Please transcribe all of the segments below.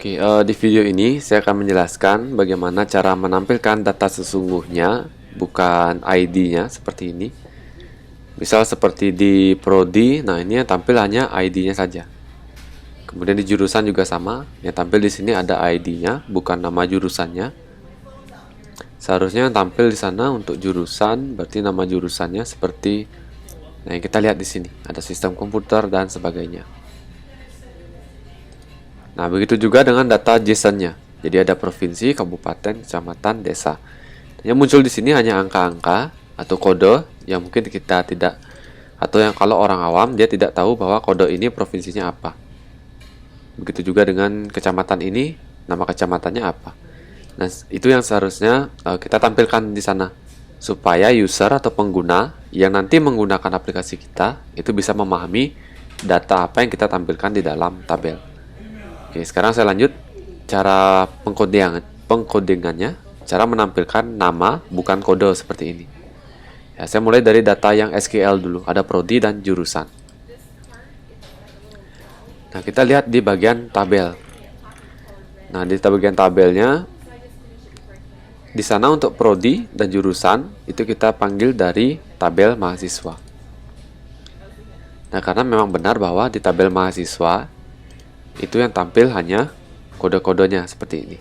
Oke, di video ini saya akan menjelaskan bagaimana cara menampilkan data sesungguhnya, bukan ID-nya seperti ini. Misal seperti di Prodi, nah ini yang tampil hanya ID-nya saja. Kemudian di jurusan juga sama, yang tampil di sini ada ID-nya, bukan nama jurusannya. Seharusnya yang tampil di sana untuk jurusan, berarti nama jurusannya seperti yang kita lihat di sini, ada sistem komputer dan sebagainya. Nah, begitu juga dengan data JSON-nya. Jadi ada provinsi, kabupaten, kecamatan, desa. Yang muncul di sini hanya angka-angka atau kode yang mungkin kita tidak, atau yang kalau orang awam dia tidak tahu bahwa kode ini provinsinya apa. Begitu juga dengan kecamatan ini, nama kecamatannya apa. Nah, itu yang seharusnya kita tampilkan di sana supaya user atau pengguna yang nanti menggunakan aplikasi kita itu bisa memahami data apa yang kita tampilkan di dalam tabel. Oke, sekarang saya lanjut cara pengkodingannya, cara menampilkan nama bukan kode seperti ini. Ya, saya mulai dari data yang SQL dulu, ada prodi dan jurusan. Nah, kita lihat di bagian tabel. Nah, di bagian tabelnya, di sana untuk prodi dan jurusan itu kita panggil dari tabel mahasiswa. Nah, karena memang benar bahwa di tabel mahasiswa itu yang tampil hanya kode-kodenya seperti ini.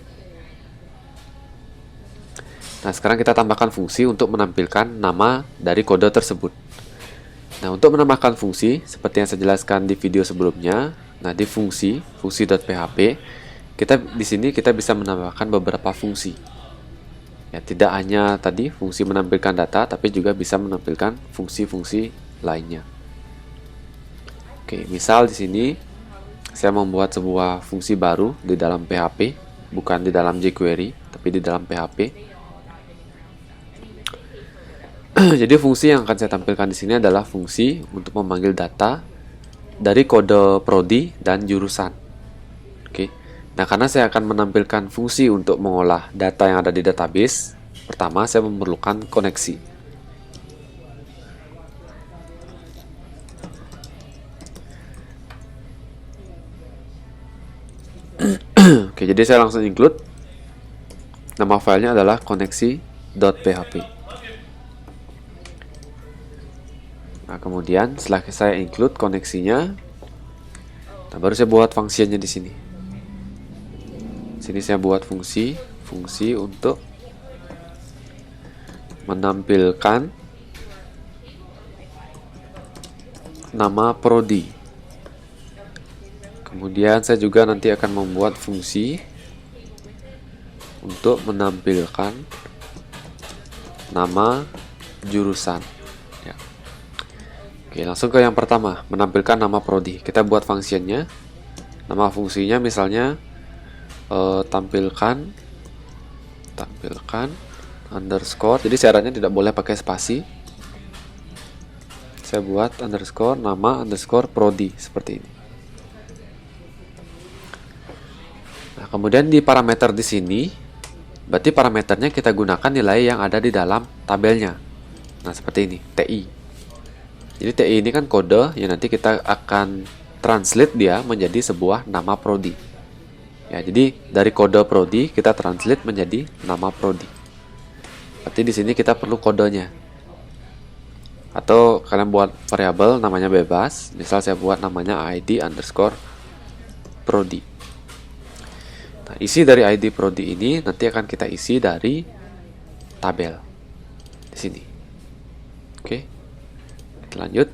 Nah, sekarang kita tambahkan fungsi untuk menampilkan nama dari kode tersebut. Nah, untuk menambahkan fungsi seperti yang saya jelaskan di video sebelumnya, nah di fungsi.php, di sini kita bisa menambahkan beberapa fungsi. Ya, tidak hanya tadi fungsi menampilkan data, tapi juga bisa menampilkan fungsi-fungsi lainnya. Oke, misal di sini saya membuat sebuah fungsi baru di dalam PHP, bukan di dalam jQuery, tapi di dalam PHP. Jadi fungsi yang akan saya tampilkan di sini adalah fungsi untuk memanggil data dari kode prodi dan jurusan. Oke. Nah, karena saya akan menampilkan fungsi untuk mengolah data yang ada di database, pertama saya memerlukan koneksi. Oke, jadi saya langsung include. Nama filenya adalah koneksi.php. Nah, kemudian setelah saya include koneksinya, nah baru saya buat fungsinya di sini. Sini saya buat fungsi untuk menampilkan nama prodi. Kemudian saya juga nanti akan membuat fungsi untuk menampilkan nama jurusan. Ya. Oke, langsung ke yang pertama, menampilkan nama prodi. Kita buat fungsinya. Nama fungsinya misalnya tampilkan underscore. Jadi syaratnya tidak boleh pakai spasi. Saya buat underscore nama underscore prodi seperti ini. Nah, kemudian di parameter di sini, berarti parameternya kita gunakan nilai yang ada di dalam tabelnya. Nah, seperti ini, TI. Jadi TI ini kan kode yang nanti kita akan translate dia menjadi sebuah nama prodi. Ya, jadi dari kode prodi kita translate menjadi nama prodi. Berarti di sini kita perlu kodenya. Atau kalian buat variabel namanya bebas. Misal saya buat namanya ID underscore prodi. Nah, isi dari ID prodi ini nanti akan kita isi dari tabel di sini. Oke, kita lanjut.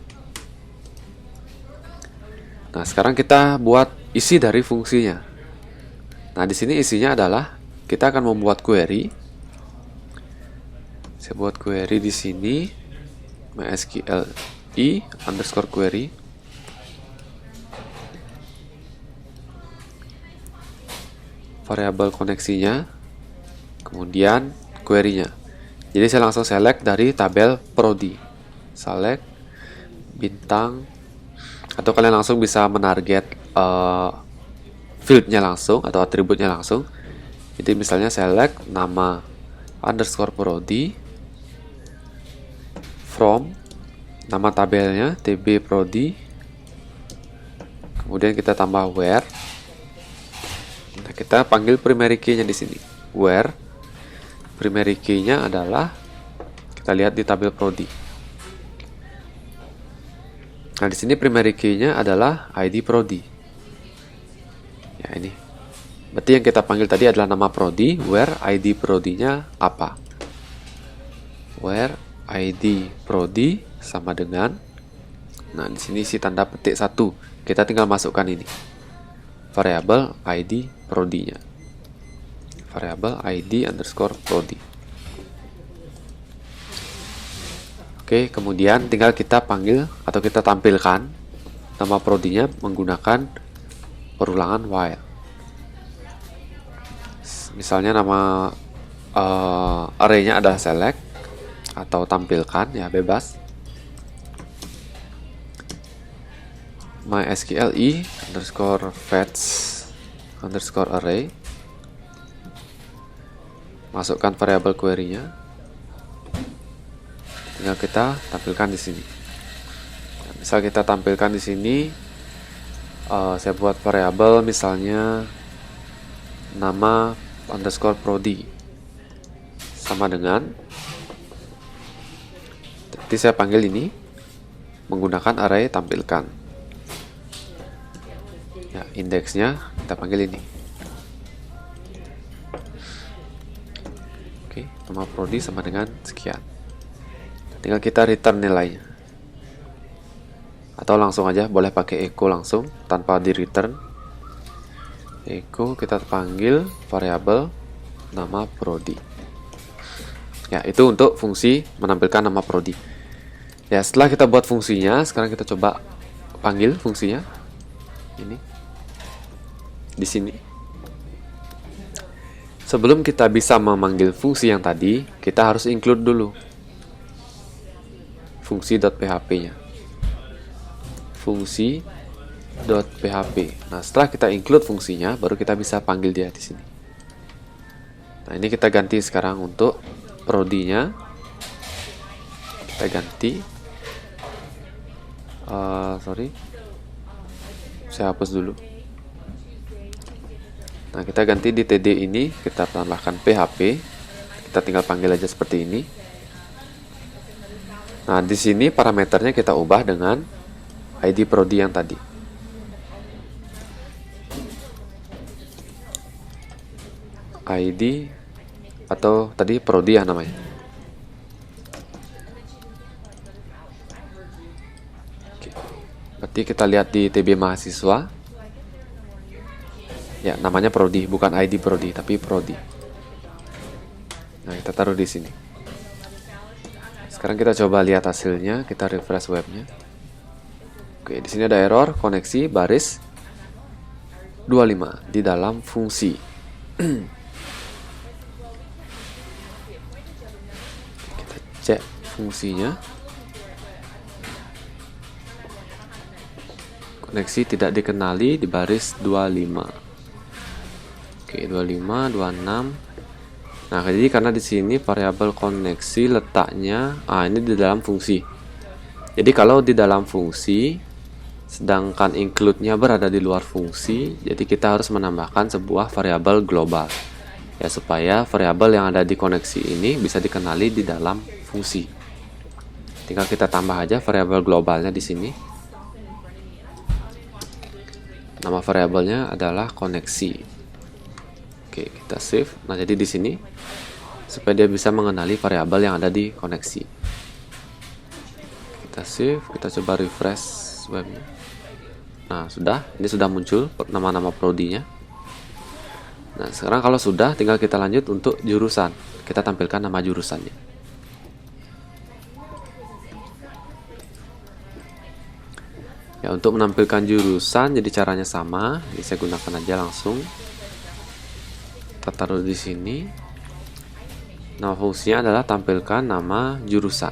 Nah, sekarang kita buat isi dari fungsinya. Nah, di sini isinya adalah kita akan membuat query. Saya buat query di sini MySQL underscore query. Variabel koneksinya, kemudian query-nya. Jadi saya langsung select dari tabel prodi, select bintang, atau kalian langsung bisa menarget field-nya langsung atau atributnya langsung. Jadi misalnya select nama underscore prodi from nama tabelnya tb prodi, kemudian kita tambah where. Nah, kita panggil primary key-nya di sini. Where primary key-nya adalah, kita lihat di tabel prodi. Nah, di sini primary key-nya adalah ID prodi. Ya, ini. Berarti yang kita panggil tadi adalah nama prodi, where ID prodinya apa? Where ID prodi sama dengan, nah di sini isi tanda petik 1. Kita tinggal masukkan ini. Variabel ID prodinya. Variabel ID underscore prodi. Oke, kemudian tinggal kita panggil atau kita tampilkan nama prodinya menggunakan perulangan while. Misalnya nama array-nya adalah select atau tampilkan, ya bebas. mysql underscore fetch underscore array, masukkan variabel query-nya, tinggal kita tampilkan di sini. Misal kita tampilkan di sini, saya buat variabel misalnya nama underscore prodi sama dengan, nanti saya panggil ini menggunakan array tampilkan. Ya, indeksnya kita panggil ini. Oke, nama prodi sama dengan sekian. Tinggal kita return nilainya. Atau langsung aja, boleh pakai echo langsung tanpa di return. Echo kita panggil variabel nama prodi. Ya, itu untuk fungsi menampilkan nama prodi. Ya, setelah kita buat fungsinya, sekarang kita coba panggil fungsinya. Ini di sini. Sebelum kita bisa memanggil fungsi yang tadi, kita harus include dulu fungsi.php-nya. Fungsi.php. Nah, setelah kita include fungsinya, baru kita bisa panggil dia di sini. Nah, ini kita ganti sekarang untuk prodinya. Kita ganti. Saya hapus dulu. Nah, kita ganti di td ini, kita tambahkan php. Kita tinggal panggil aja seperti ini. Nah, di sini parameternya kita ubah dengan ID prodi yang tadi. ID atau tadi prodi ya namanya. Oke. Berarti kita lihat di tb mahasiswa. Ya, namanya prodi, bukan ID prodi, tapi prodi. Nah, kita taruh di sini. Sekarang kita coba lihat hasilnya, kita refresh webnya. Oke, di sini ada error koneksi baris 25 di dalam fungsi. Kita cek fungsinya. Koneksi tidak dikenali di baris 25. Oke, 25, 26. Nah, jadi karena di sini variabel koneksi letaknya, ini di dalam fungsi. Jadi kalau di dalam fungsi, sedangkan include-nya berada di luar fungsi, jadi kita harus menambahkan sebuah variabel global. Ya, supaya variabel yang ada di koneksi ini bisa dikenali di dalam fungsi. Tinggal kita tambah aja variabel globalnya di sini. Nama variabelnya adalah koneksi. Oke, kita save. Nah, jadi di sini supaya dia bisa mengenali variabel yang ada di koneksi. Kita save, kita coba refresh webnya. Nah, ini sudah muncul nama-nama prodinya. Nah, sekarang kalau sudah, tinggal kita lanjut untuk jurusan. Kita tampilkan nama jurusannya. Ya, untuk menampilkan jurusan, jadi caranya sama. Jadi saya gunakan aja langsung. Kita taruh di sini. Nama fungsinya adalah tampilkan nama jurusan.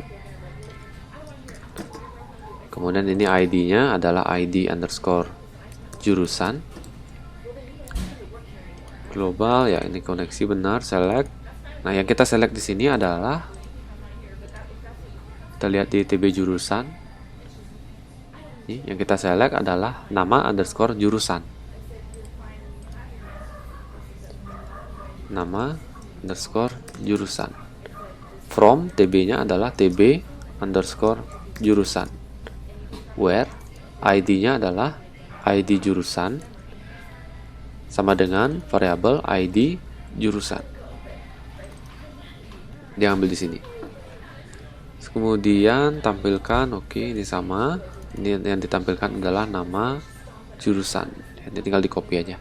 Kemudian ini ID-nya adalah ID underscore jurusan. Global, ya ini koneksi benar, select. Nah, yang kita select di sini adalah, kita lihat di tb jurusan. Ini yang kita select adalah nama underscore jurusan. nama underscore jurusan. From TB-nya adalah TB underscore jurusan. Where ID-nya adalah ID jurusan sama dengan variabel ID jurusan. Diambil di sini. Kemudian tampilkan, oke, ini sama. Ini yang ditampilkan adalah nama jurusan. Ini tinggal di copy aja.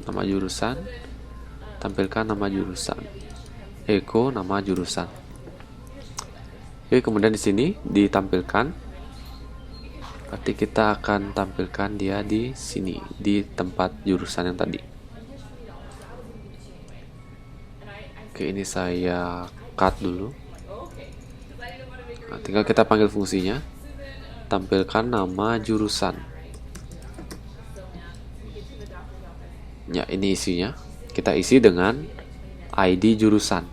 Nama jurusan, tampilkan nama jurusan. Echo nama jurusan. Oke, kemudian di sini ditampilkan. Berarti kita akan tampilkan dia di sini, di tempat jurusan yang tadi. Oke, ini saya cut dulu. Nah, tinggal kita panggil fungsinya. Tampilkan nama jurusan. Ya, ini isinya. Kita isi dengan ID jurusan.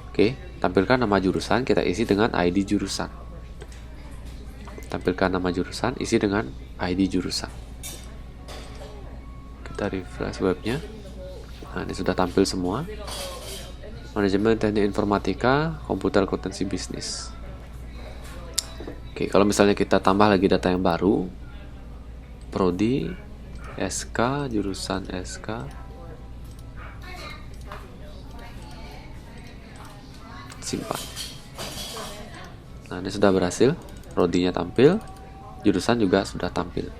Oke, tampilkan nama jurusan, kita isi dengan ID jurusan. Tampilkan nama jurusan, isi dengan ID jurusan. Kita refresh webnya. Nah, ini sudah tampil semua. Manajemen Teknik Informatika, Komputer Akuntansi Bisnis. Oke, kalau misalnya kita tambah lagi data yang baru, Prodi, SK, jurusan SK, simpan. Nah, ini sudah berhasil. Prodinya tampil, jurusan juga sudah tampil.